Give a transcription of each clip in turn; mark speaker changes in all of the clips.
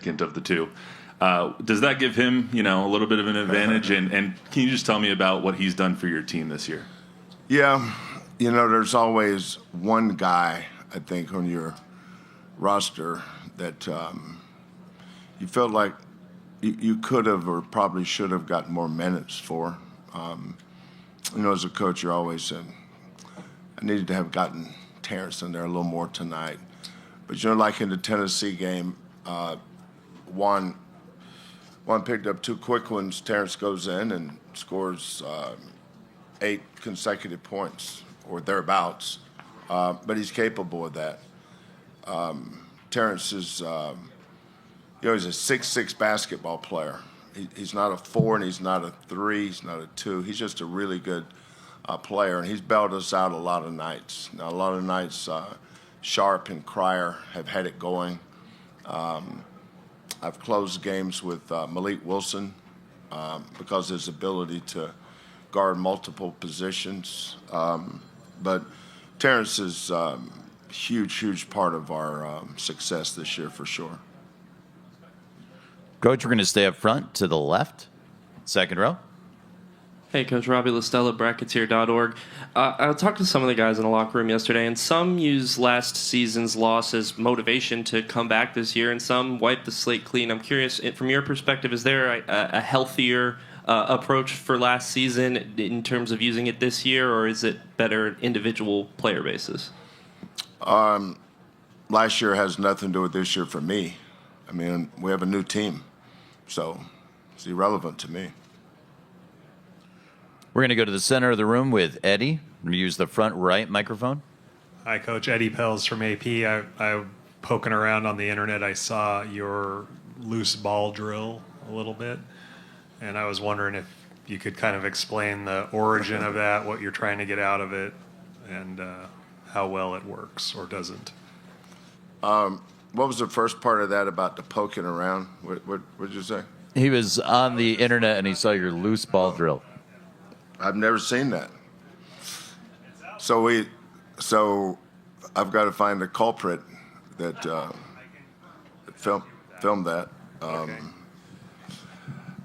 Speaker 1: significant of the two. Does that give him, a little bit of an advantage? And can you just tell me about what he's done for your team this year?
Speaker 2: Yeah, there's always one guy, I think, on your roster that you felt like you could have or probably should have gotten more minutes for. As a coach, you're always saying, I needed to have gotten Terrence in there a little more tonight. But, like in the Tennessee game, Juan picked up 2 quick ones. Terrence goes in and scores 8 consecutive points or thereabouts. But he's capable of that. Terrence is, he's a 6'6" basketball player. He's not a 4 and he's not a 3. He's not a 2. He's just a really good player, and he's bailed us out a lot of nights. Now, a lot of nights, Sharp and Cryer have had it going. I've closed games with Malik Wilson because of his ability to guard multiple positions. But Terrence is a huge part of our success this year for sure.
Speaker 3: Coach, we're going to stay up front to the left, second row.
Speaker 4: Hey, Coach Robbie Listella, Bracketteer.org. I talked to some of the guys in the locker room yesterday, and some use last season's loss as motivation to come back this year, and some wipe the slate clean. I'm curious, from your perspective, is there a healthier approach for last season in terms of using it this year, or is it better individual player basis?
Speaker 2: Last year has nothing to do with this year for me. I mean, we have a new team, so it's irrelevant to me.
Speaker 3: We're going to go to the center of the room with Eddie. We're going to use the front right microphone.
Speaker 5: Hi, Coach. Eddie Pels from AP. I poking around on the internet, I saw your loose ball drill a little bit, and I was wondering if you could kind of explain the origin of that, what you're trying to get out of it, and how well it works or doesn't.
Speaker 2: What was the first part of that about the poking around? What did you say?
Speaker 3: He was on the internet and he saw your loose ball drill.
Speaker 2: I've never seen that. So I've got to find the culprit that filmed that.
Speaker 5: Okay.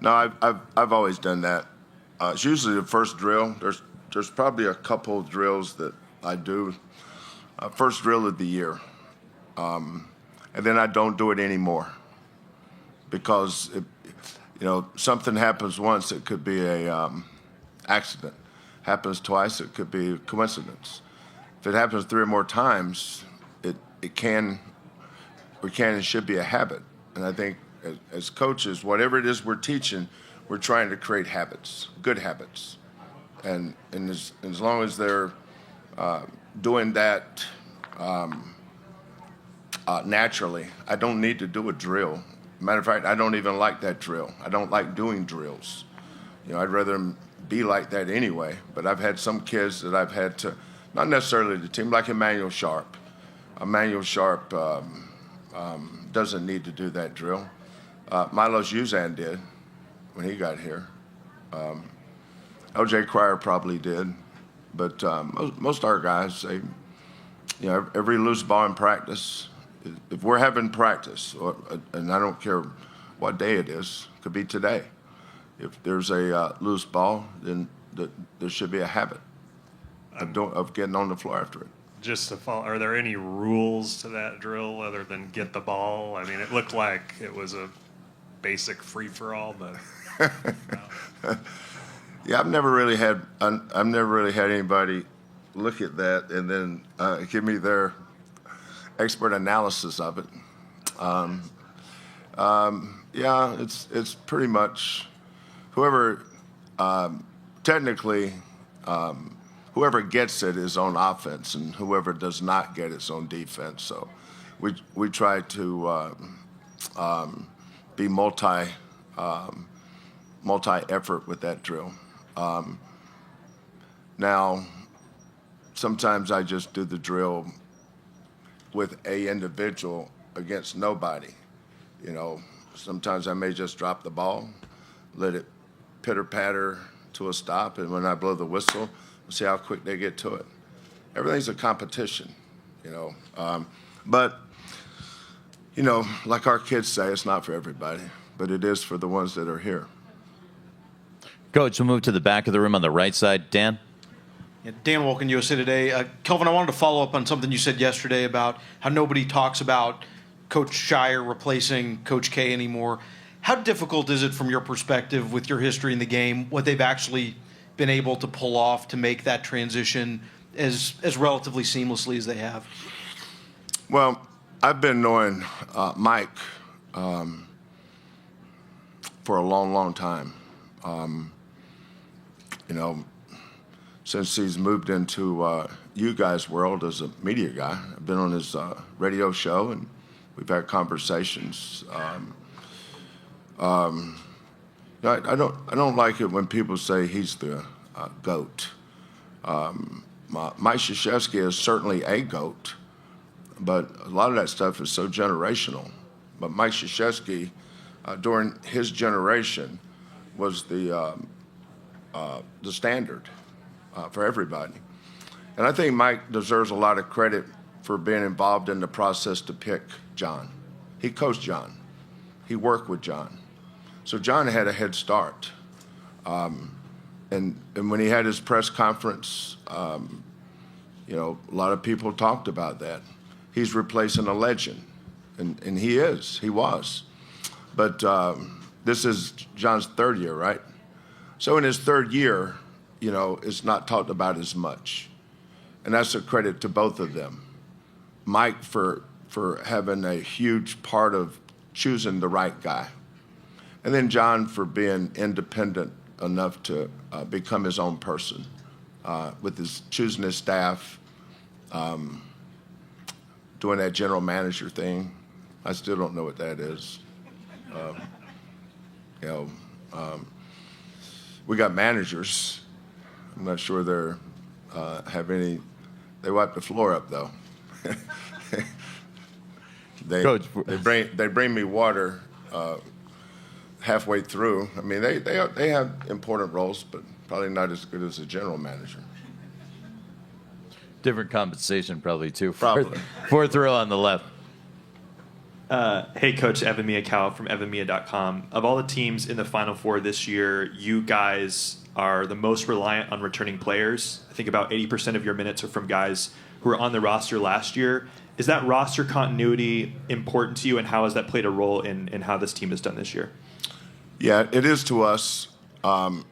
Speaker 2: No, I've always done that. It's usually the first drill. There's probably a couple of drills that I do. First drill of the year. And then I don't do it anymore because something happens once, it could be a accident. Happens twice, it could be a coincidence. If it happens 3 or more times, it can and should be a habit. And I think as coaches, whatever it is we're teaching, we're trying to create habits, good habits. And as long as they're doing that naturally, I don't need to do a drill. Matter of fact, I don't even like that drill. I don't like doing drills. I'd rather them be like that anyway. But I've had some kids that I've had to, not necessarily the team, like Emmanuel Sharp. Emmanuel Sharp doesn't need to do that drill. Milos Uzan did when he got here. LJ Cryer probably did. But most of our guys, every loose ball in practice, if we're having practice, and I don't care what day it is, could be today. If there's a loose ball, then there should be a habit of getting on the floor after it.
Speaker 5: Just to follow, are there any rules to that drill other than get the ball? I mean, it looked like it was a basic free-for-all, but
Speaker 2: yeah, I've never really had anybody look at that and then give me their expert analysis of it. Yeah, it's pretty much whoever technically whoever gets it is on offense, and whoever does not get it's on defense. So we try to be multi effort with that drill. Now, sometimes I just do the drill with a individual against nobody. Sometimes I may just drop the ball, let it pitter-patter to a stop, and when I blow the whistle, we'll see how quick they get to it. Everything's a competition, But, you know, like our kids say, it's not for everybody, but it is for the ones that are here.
Speaker 3: Coach, we'll move to the back of the room on the right side. Dan?
Speaker 6: Yeah, Dan Wolken, USA Today. Kelvin, I wanted to follow up on something you said yesterday about how nobody talks about Coach Scheyer replacing Coach K anymore. How difficult is it from your perspective with your history in the game, what they've actually been able to pull off to make that transition as relatively seamlessly as they have?
Speaker 2: Well, I've been knowing Mike for a long, long time. You know, since he's moved into you guys' world as a media guy. I've been on his radio show, and we've had conversations. I don't like it when people say he's the GOAT. Mike Krzyzewski is certainly a GOAT, but a lot of that stuff is so generational. But Mike Krzyzewski, during his generation, was the standard for everybody. And I think Mike deserves a lot of credit for being involved in the process to pick Jon. He coached Jon. He worked with Jon. So Jon had a head start. And when he had his press conference, you know, a lot of people talked about that. He's replacing a legend, and he was. But this is Jon's third year, right? So in his third year, you know, it's not talked about as much. And that's a credit to both of them. Mike for having a huge part of choosing the right guy. And then Jon for being independent enough to become his own person with his choosing his staff, doing that general manager thing. I still don't know what that is. You know, we got managers. I'm not sure they're have any. They wipe the floor up though. They bring me water halfway through. I mean, they have important roles, but probably not as good as a general manager.
Speaker 3: Different compensation probably, too.
Speaker 2: Probably.
Speaker 3: Fourth row on the left.
Speaker 7: Hey, Coach, Evan Miyakawa from evanmia.com. Of all the teams in the Final Four this year, you guys are the most reliant on returning players. I think about 80% of your minutes are from guys who were on the roster last year. Is that roster continuity important to you, and how has that played a role in how this team has done this year?
Speaker 2: Yeah, it is to us. You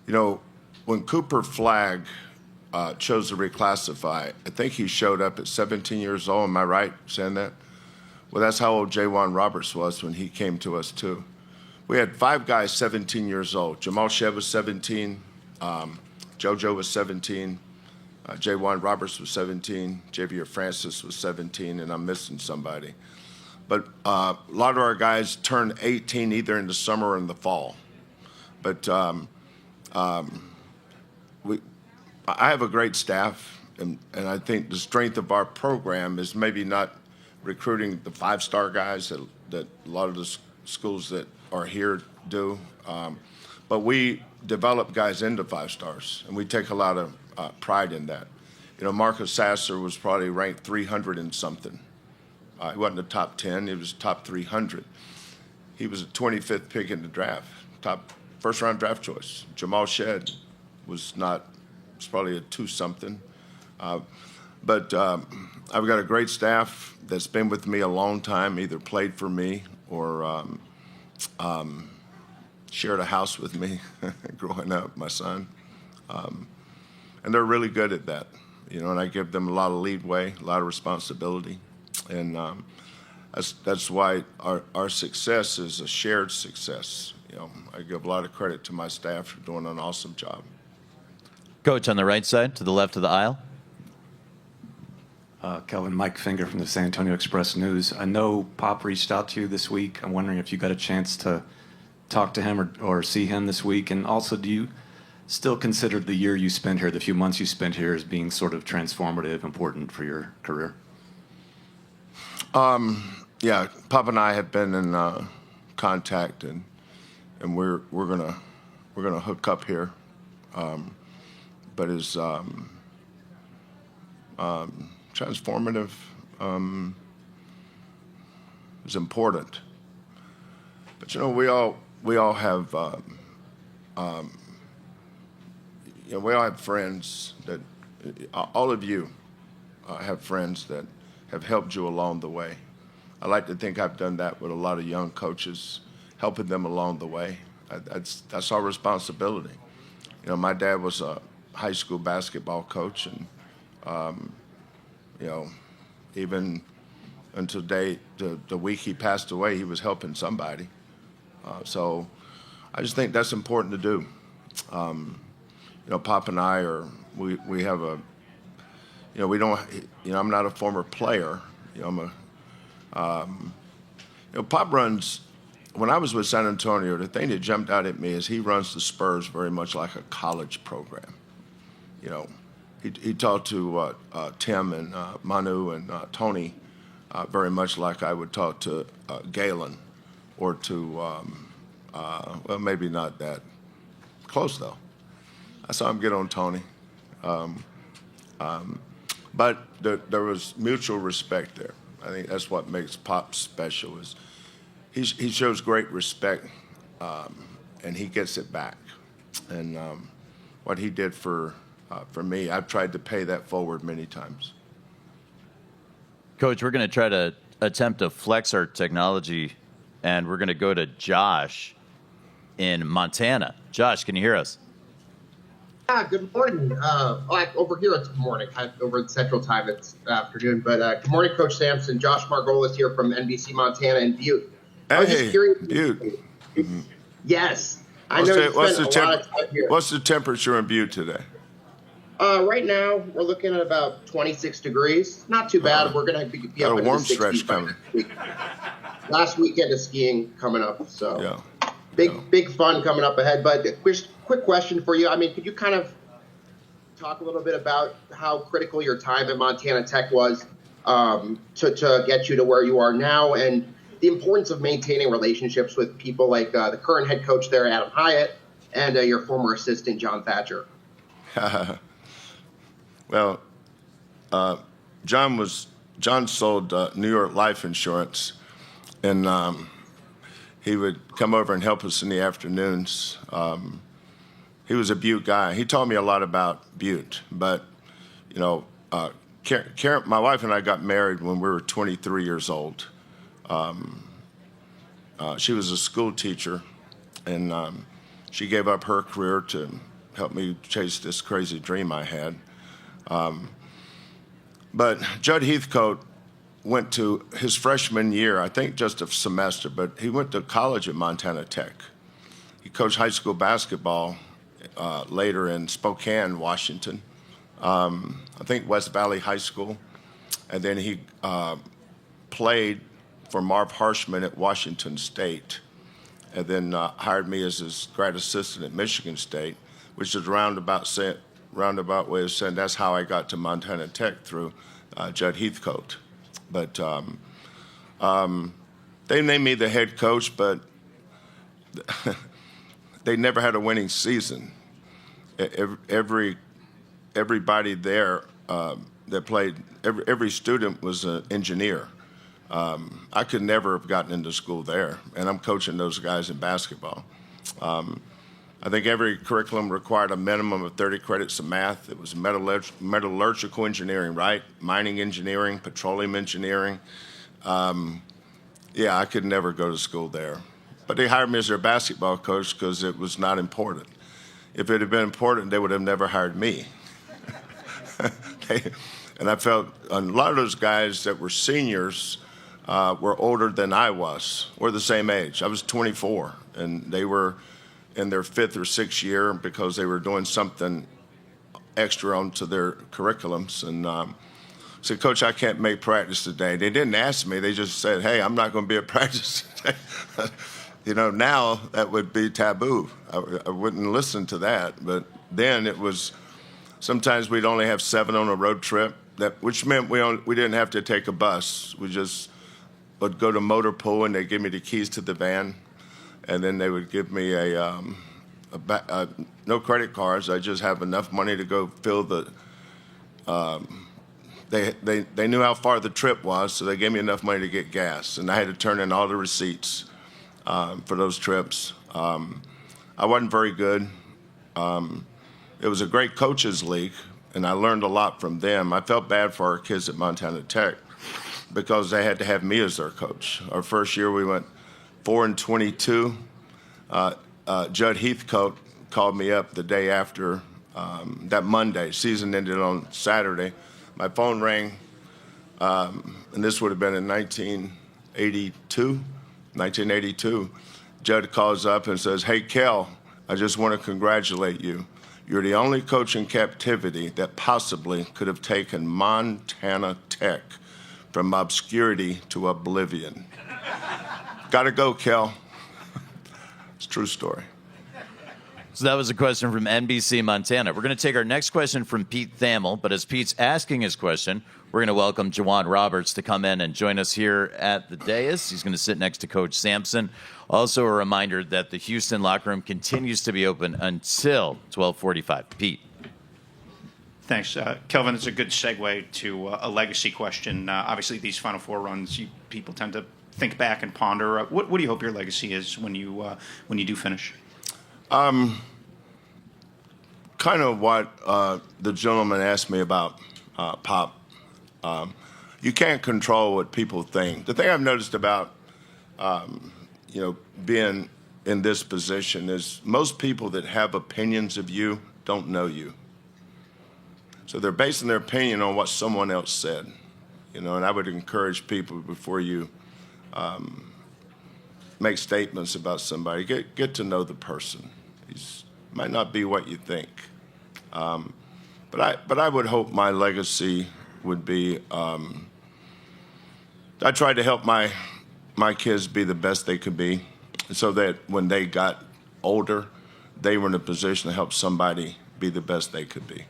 Speaker 2: know, when Cooper Flagg chose to reclassify, I think he showed up at 17 years old. Am I right saying that? Well, that's how old J.Wan Roberts was when he came to us, too. We had 5 guys 17 years old. Jamal Shead was 17. JoJo was 17. J.Wan Roberts was 17. Javier Francis was 17, and I'm missing somebody. But a lot of our guys turned 18 either in the summer or in the fall. But I have a great staff, and I think the strength of our program is maybe not recruiting the 5-star guys that a lot of the schools that are here do, but we develop guys into 5 stars, and we take a lot of pride in that. You know, Marcus Sasser was probably ranked 300 and something. He wasn't the top 10, he was top 300. He was a 25th pick in the draft, top first-round draft choice. Jamal Shead was probably a 2-something. But I've got a great staff that's been with me a long time, either played for me or shared a house with me growing up, my son. And they're really good at that, you know, and I give them a lot of leeway, a lot of responsibility. And that's why our success is a shared success. You know, I give a lot of credit to my staff for doing an awesome job.
Speaker 3: Coach, on the right side, to the left of the aisle.
Speaker 8: Kelvin, Mike Finger from the San Antonio Express News. I know Pop reached out to you this week. I'm wondering if you got a chance to talk to him or see him this week. And also, do you still consider the year you spent here, the few months you spent here, as being sort of transformative, important for your career?
Speaker 2: Yeah, Pop and I have been in contact, and we're gonna hook up here. But it's transformative. is important. But we all have we all have friends that all of you have friends that have helped you along the way. I like to think I've done that with a lot of young coaches, helping them along the way. That's our responsibility. My dad was a high school basketball coach, and even until the week he passed away, he was helping somebody. So I just think that's important to do. Pop and I we have a, we don't, I'm not a former player. Pop runs, when I was with San Antonio, the thing that jumped out at me is he runs the Spurs very much like a college program. He talked to Tim and Manu and Tony very much like I would talk to Galen or to, well, maybe not that close, though. I saw him get on Tony. But there was mutual respect there. I think that's what makes Pop special is he shows great respect, and he gets it back. And what he did for me, I've tried to pay that forward many times.
Speaker 3: Coach, we're going to try to attempt to flex our technology, and we're going to go to Josh in Montana. Josh, can you hear us?
Speaker 9: Yeah, good morning. Over here it's morning. Over in Central Time it's afternoon. But good morning, Coach Sampson. Josh Margolis here from NBC Montana in Butte. I was just curious.
Speaker 2: Butte. Mm-hmm.
Speaker 9: Yes. I know you spent a lot of time here.
Speaker 2: What's the temperature in Butte today?
Speaker 9: Right now, we're looking at about 26 degrees. Not too bad. We're going to be up in the 60s by next week. Last weekend of skiing coming up. So
Speaker 2: yeah.
Speaker 9: Big fun coming up ahead. But just quick question for you. I mean, could you kind of talk a little bit about how critical your time at Montana Tech was to get you to where you are now, and the importance of maintaining relationships with people like the current head coach there, Adam Hyatt, and your former assistant, John Thatcher?
Speaker 2: Well, John sold New York life insurance, and he would come over and help us in the afternoons. He was a Butte guy. He taught me a lot about Butte. But, Karen, my wife and I got married when we were 23 years old. She was a school teacher, and she gave up her career to help me chase this crazy dream I had. But Judd Heathcote went to his freshman year, I think just a semester, but he went to college at Montana Tech. He coached high school basketball later in Spokane, Washington, I think West Valley High School. And then he played for Marv Harshman at Washington State, and then hired me as his grad assistant at Michigan State, which is a roundabout way of saying that's how I got to Montana Tech through Judd Heathcote. But they named me the head coach, but they never had a winning season. Everybody there that played, every student was an engineer. I could never have gotten into school there, and I'm coaching those guys in basketball. I think every curriculum required a minimum of 30 credits of math. It was metallurgical engineering, right? Mining engineering, petroleum engineering. I could never go to school there. But they hired me as their basketball coach because it was not important. If it had been important, they would have never hired me. And I felt a lot of those guys that were seniors were older than I was. We're the same age. I was 24, and they were in their 5th or 6th year because they were doing something extra onto their curriculums. And said, Coach, I can't make practice today. They didn't ask me. They just said, hey, I'm not going to be at practice today. Now that would be taboo. I wouldn't listen to that. But then it was, sometimes we'd only have 7 on a road trip, which meant we didn't have to take a bus. We just would go to motor pool, and they'd give me the keys to the van. And then they would give me no credit cards. I just have enough money to go fill the they knew how far the trip was, so they gave me enough money to get gas, and I had to turn in all the receipts for those trips. I wasn't very good. It was a great coaches league, and I learned a lot from them. I felt bad for our kids at Montana Tech because they had to have me as their coach. Our first year we went 4-22. Judd Heathcote called me up the day after that Monday. Season ended on Saturday. My phone rang, and this would have been in 1982. Judd calls up and says, "Hey, Kel, I just want to congratulate you. You're the only coach in captivity that possibly could have taken Montana Tech from obscurity to oblivion." Gotta go, Kel. It's a true story.
Speaker 3: So that was a question from NBC Montana. We're going to take our next question from Pete Thamel, but as Pete's asking his question, we're going to welcome Juwan Roberts to come in and join us here at the dais. He's going to sit next to Coach Sampson. Also a reminder that the Houston locker room continues to be open until 12:45. Pete.
Speaker 10: Thanks. Kelvin, it's a good segue to a legacy question. Obviously, these Final Four runs, people tend to think back and ponder. What do you hope your legacy is when you do finish?
Speaker 2: Kind of what the gentleman asked me about, Pop. You can't control what people think. The thing I've noticed about, being in this position is most people that have opinions of you don't know you. So they're basing their opinion on what someone else said, and I would encourage people before you make statements about somebody, get to know the person. He's might not be what you think, but I would hope my legacy would be I tried to help my kids be the best they could be, so that when they got older, they were in a position to help somebody be the best they could be.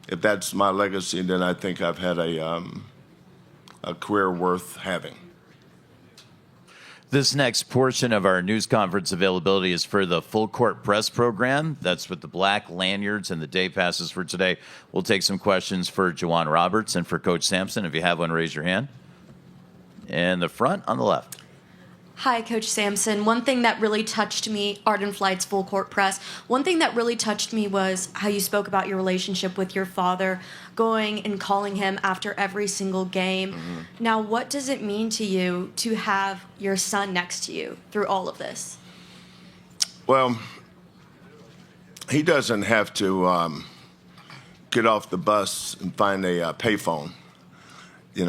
Speaker 2: If that's my legacy, then I think I've had a career worth having.
Speaker 3: This next portion of our news conference availability is for the full court press program. That's with the black lanyards and the day passes for today. We'll take some questions for Juwan Roberts and for Coach Sampson. If you have one, raise your hand. In the front on the left.
Speaker 11: Hi, Coach Sampson. One thing that really touched me, Arden Flight's full court press, one thing that really touched me was how you spoke about your relationship with your father, going and calling him after every single game. Mm-hmm. Now, what does it mean to you to have your son next to you through all of this?
Speaker 2: Well, he doesn't have to get off the bus and find a payphone. He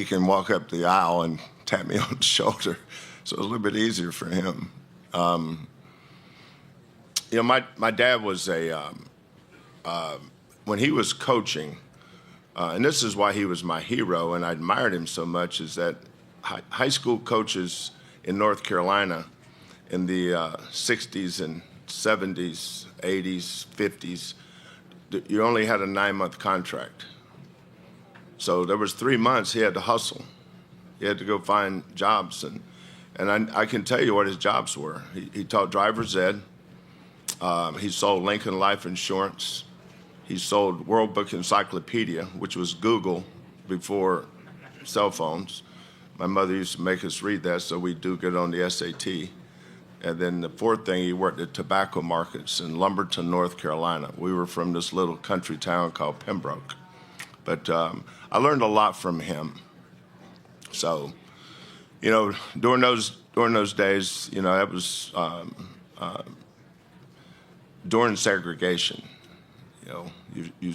Speaker 2: can walk up the aisle and tap me on the shoulder, so it's a little bit easier for him. My dad was when he was coaching, and this is why he was my hero, and I admired him so much, is that high school coaches in North Carolina in the 60s and 70s, 80s, 50s, you only had a 9-month contract. So there was 3 months he had to hustle. He had to go find jobs, and I can tell you what his jobs were. He taught driver's ed. He sold Lincoln Life Insurance. He sold World Book Encyclopedia, which was Google before cell phones. My mother used to make us read that, so we do get on the SAT. And then the fourth thing, he worked at tobacco markets in Lumberton, North Carolina. We were from this little country town called Pembroke. But I learned a lot from him. So, during those days, that was during segregation. You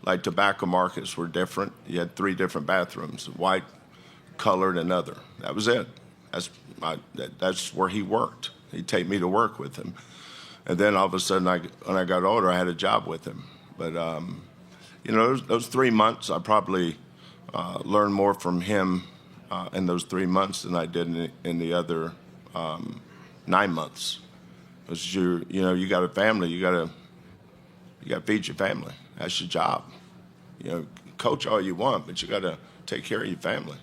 Speaker 2: like tobacco markets were different. You had 3 different bathrooms: white, colored, and other. That was it. That's where he worked. He'd take me to work with him, and then all of a sudden, when I got older, I had a job with him. But those 3 months, I probably learned more from him in those 3 months than I did in the other 9 months. Because you got a family, you got to feed your family. That's your job. Coach all you want, but you got to take care of your family.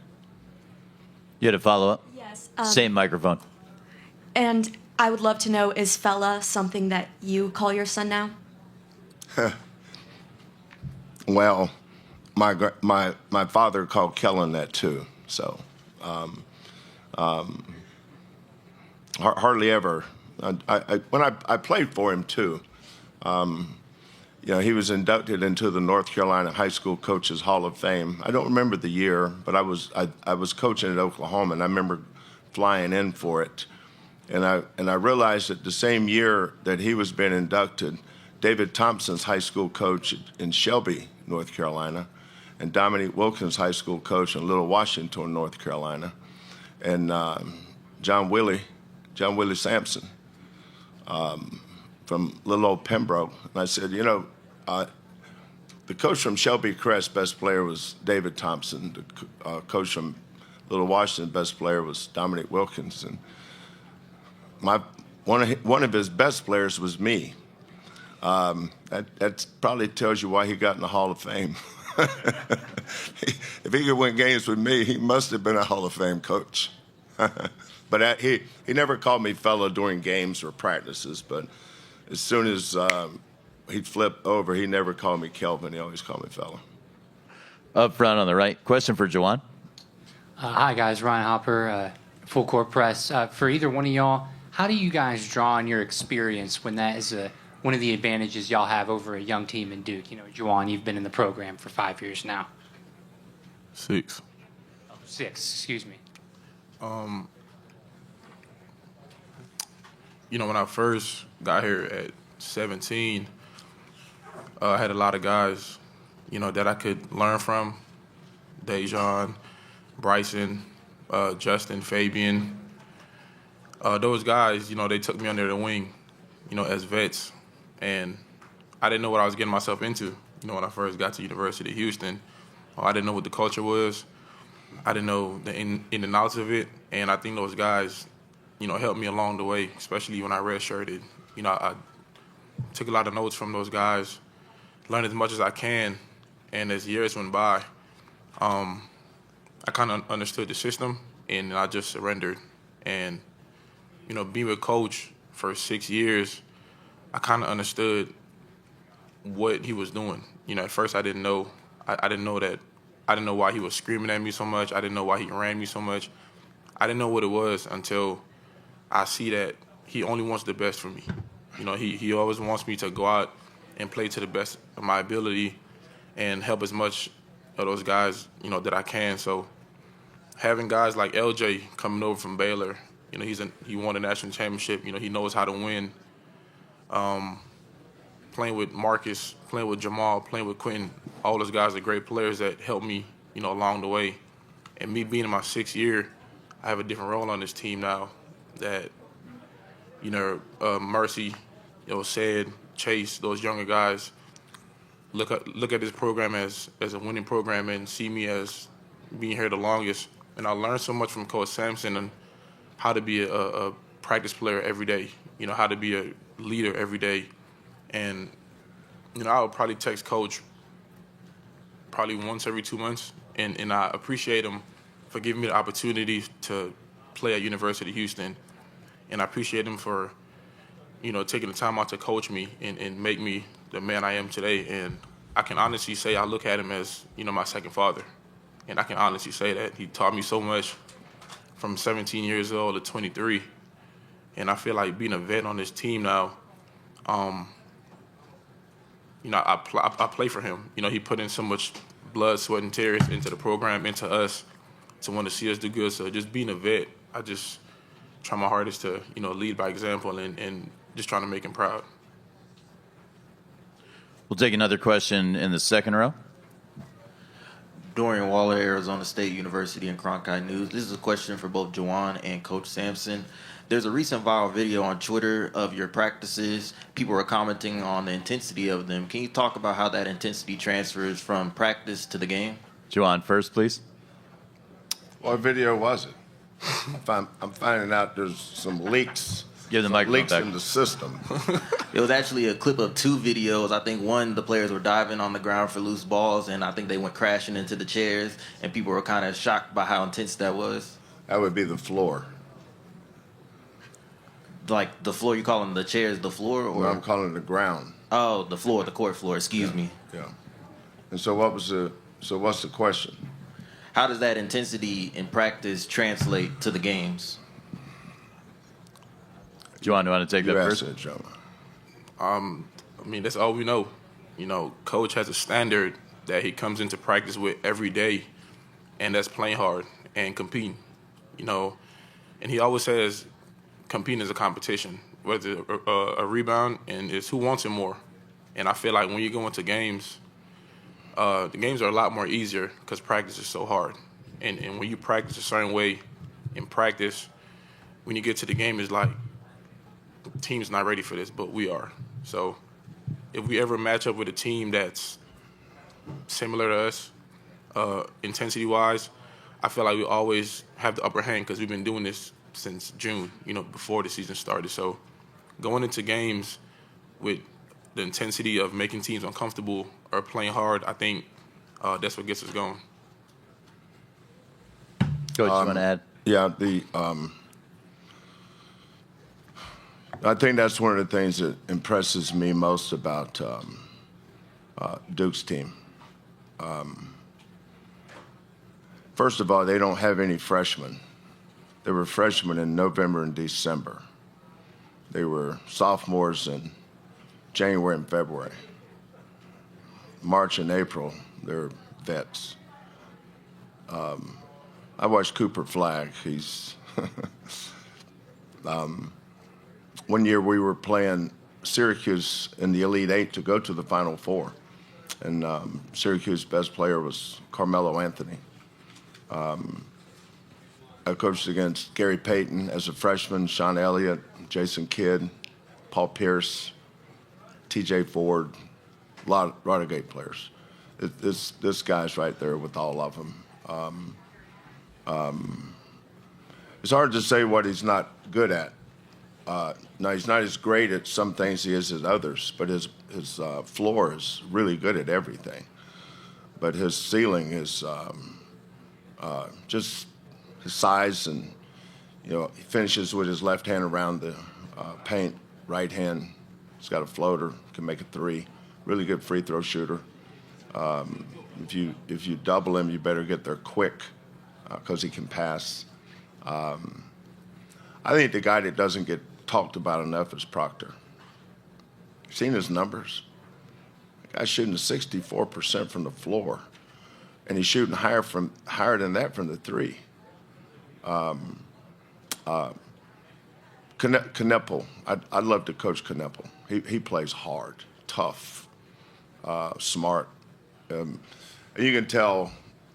Speaker 3: You had a follow up?
Speaker 11: Yes.
Speaker 3: Same microphone.
Speaker 11: And I would love to know, is fella something that you call your son now?
Speaker 2: Well, my father called Kellen that too. So hardly ever. When I played for him too. He was inducted into the North Carolina High School Coaches Hall of Fame. I don't remember the year, but I was coaching at Oklahoma, and I remember flying in for it. And I realized that the same year that he was being inducted, David Thompson's high school coach in Shelby, North Carolina, and Dominique Wilkins' high school coach in Little Washington, North Carolina, and John Willie Sampson from little old Pembroke. And I said, the coach from Shelby Crest, best player was David Thompson. The coach from Little Washington, best player was Dominique Wilkins. And one of his best players was me. That probably tells you why he got in the Hall of Fame. If he could win games with me, he must have been a Hall of Fame coach. But he never called me fella during games or practices. But as soon as he'd flip over, he never called me Kelvin. He always called me fella.
Speaker 3: Up front on the right, question for Juwan.
Speaker 12: Hi, guys. Ryan Hopper, Full Court Press. For either one of y'all, how do you guys draw on your experience when that is one of the advantages y'all have over a young team in Duke? Juwan, you've been in the program for 5 years now.
Speaker 13: 6.
Speaker 12: Oh, 6, excuse me.
Speaker 13: When I first got here at 17, I had a lot of guys, that I could learn from. Dejon, Bryson, Justin, Fabian. Those guys, they took me under their wing, as vets. And I didn't know what I was getting myself into, when I first got to University of Houston. I didn't know what the culture was. I didn't know the in and outs of it. And I think those guys, helped me along the way, especially when I redshirted. I took a lot of notes from those guys, learned as much as I can. And as years went by, I kind of understood the system, and I just surrendered. And, being with Coach for 6 years, I kind of understood what he was doing. At first I didn't know. I didn't know that. I didn't know why he was screaming at me so much. I didn't know why he ran me so much. I didn't know what it was until I see that he only wants the best for me. He always wants me to go out and play to the best of my ability and help as much of those guys, that I can. So having guys like LJ coming over from Baylor, he won a national championship. He knows how to win. Playing with Marcus, playing with Jamal, playing with Quentin, all those guys are great players that helped me, along the way. And me being in my 6th year, I have a different role on this team now that, Mercy, Said, Chase, those younger guys look at this program as a winning program and see me as being here the longest. And I learned so much from Coach Sampson and how to be a practice player every day, how to be a leader every day. And, I would probably text Coach probably once every 2 months, and I appreciate him for giving me the opportunity to play at University of Houston. And I appreciate him for, taking the time out to coach me and make me the man I am today. And I can honestly say I look at him as, my second father. And I can honestly say that. He taught me so much from 17 years old to 23. And I feel like being a vet on this team now, I play for him. He put in so much blood, sweat, and tears into the program, into us, to want to see us do good. So just being a vet, I just try my hardest to, lead by example and just trying to make him proud.
Speaker 3: We'll take another question in the second row.
Speaker 14: Dorian Waller, Arizona State University and Cronkite News. This is a question for both Juwan and Coach Sampson. There's a recent viral video on Twitter of your practices. People are commenting on the intensity of them. Can you talk about how that intensity transfers from practice to the game?
Speaker 3: Juwan, first, please.
Speaker 2: What video was it? I'm finding out there's some leaks.
Speaker 3: Give the microphone
Speaker 2: leaks
Speaker 3: back.
Speaker 2: in the system.
Speaker 14: It was actually a clip of 2 videos. I think one, the players were diving on the ground for loose balls, and I think they went crashing into the chairs, and people were kind of shocked by how intense that was.
Speaker 2: That would be the floor.
Speaker 14: Like the floor, you calling the chairs the floor? Or?
Speaker 2: No, I'm calling it the ground.
Speaker 14: Oh, the floor, the court floor, excuse me.
Speaker 2: Yeah. And so what's the question?
Speaker 14: How does that intensity in practice translate to the games?
Speaker 3: Juwan, you want to take that first?
Speaker 2: It, John.
Speaker 13: I mean, that's all we know. You know, coach has a standard that he comes into practice with every day, and that's playing hard and competing. You know, and he always says competing is a competition, whether it's a rebound, and it's who wants it more. And I feel like when you go into games, the games are a lot more easier because practice is so hard. And when you practice a certain way in practice, when you get to the game, it's like the team's not ready for this, but we are. So if we ever match up with a team that's similar to us, intensity-wise, I feel like we always have the upper hand because we've been doing this since June, you know, before the season started. So going into games with the intensity of making teams uncomfortable or playing hard, I think that's what gets us going.
Speaker 3: Coach, you want to add?
Speaker 2: Yeah, I think that's one of the things that impresses me most about Duke's team. First of all, they don't have any freshmen. They were freshmen in November and December. They were sophomores in January and February. March and April, they're vets. I watched Cooper Flagg. He's one year we were playing Syracuse in the Elite Eight to go to the Final Four, and Syracuse's best player was Carmelo Anthony. I coached against Gary Payton as a freshman, Sean Elliott, Jason Kidd, Paul Pierce, T.J. Ford, a lot of great players. This guy's right there with all of them. It's hard to say what he's not good at. Now, he's not as great at some things he is at others, but his floor is really good at everything. But his ceiling is just his size, and you know, he finishes with his left hand around the paint, right hand. He's got a floater, can make a three. Really good free throw shooter. If you double him, you better get there quick because he can pass. I think the guy that doesn't get talked about enough is Proctor. You've seen his numbers. The guy's shooting 64% from the floor, and he's shooting higher than that from the three. Kneppel, I'd love to coach Kneppel. He plays hard, tough, smart. And you can tell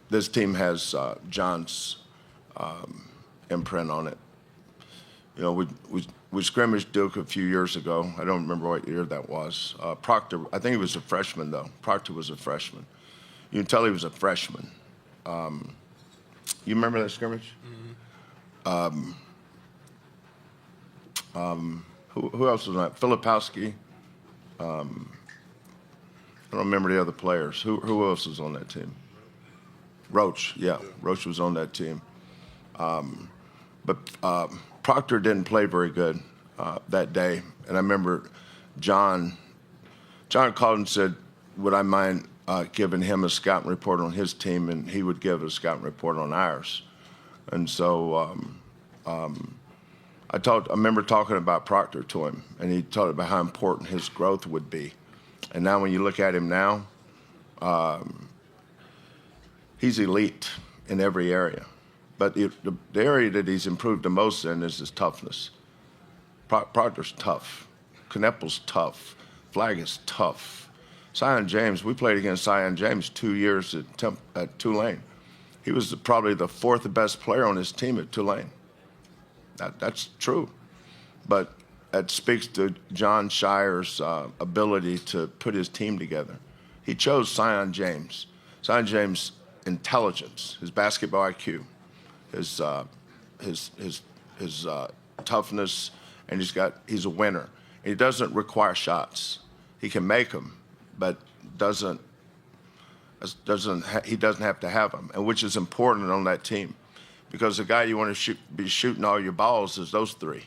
Speaker 2: this team has John's imprint on it. You know, we scrimmaged Duke a few years ago. I don't remember what year that was. Proctor, I think he was a freshman, though. Proctor was a freshman. You can tell he was a freshman. You remember that scrimmage? Mm-hmm. Who else was on that? Filipowski. I don't remember the other players. Who else was on that team? Roach, yeah. Roach was on that team. But Proctor didn't play very good that day. And I remember John called and said, would I mind giving him a scouting report on his team, and he would give a scouting report on ours. And so I remember talking about Proctor to him, and he talked about how important his growth would be. And now when you look at him now, he's elite in every area. But the area that he's improved the most in is his toughness. Proctor's tough. Kneppel's tough. Flagg is tough. Zion James, we played against Zion James 2 years at Tulane. He was probably the fourth best player on his team at Tulane. That's true. But that speaks to Jon Scheyer's ability to put his team together. He chose Zion James. Zion James' intelligence, his basketball IQ, his toughness, and he's a winner. And he doesn't require shots. He can make them, but he doesn't have to have them, and which is important on that team, because the guy you want to be shooting all your balls is those three.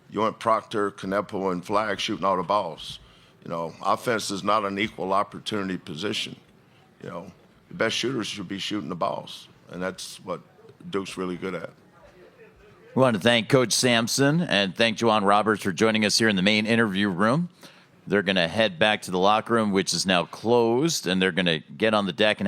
Speaker 2: You want Proctor, Kneppel, and Flagg shooting all the balls. You know, offense is not an equal opportunity position. You know, the best shooters should be shooting the balls, and that's what Duke's really good at.
Speaker 3: We want to thank Coach Sampson and thank Juwan Roberts for joining us here in the main interview room. They're going to head back to the locker room, which is now closed, and they're going to get on the deck and have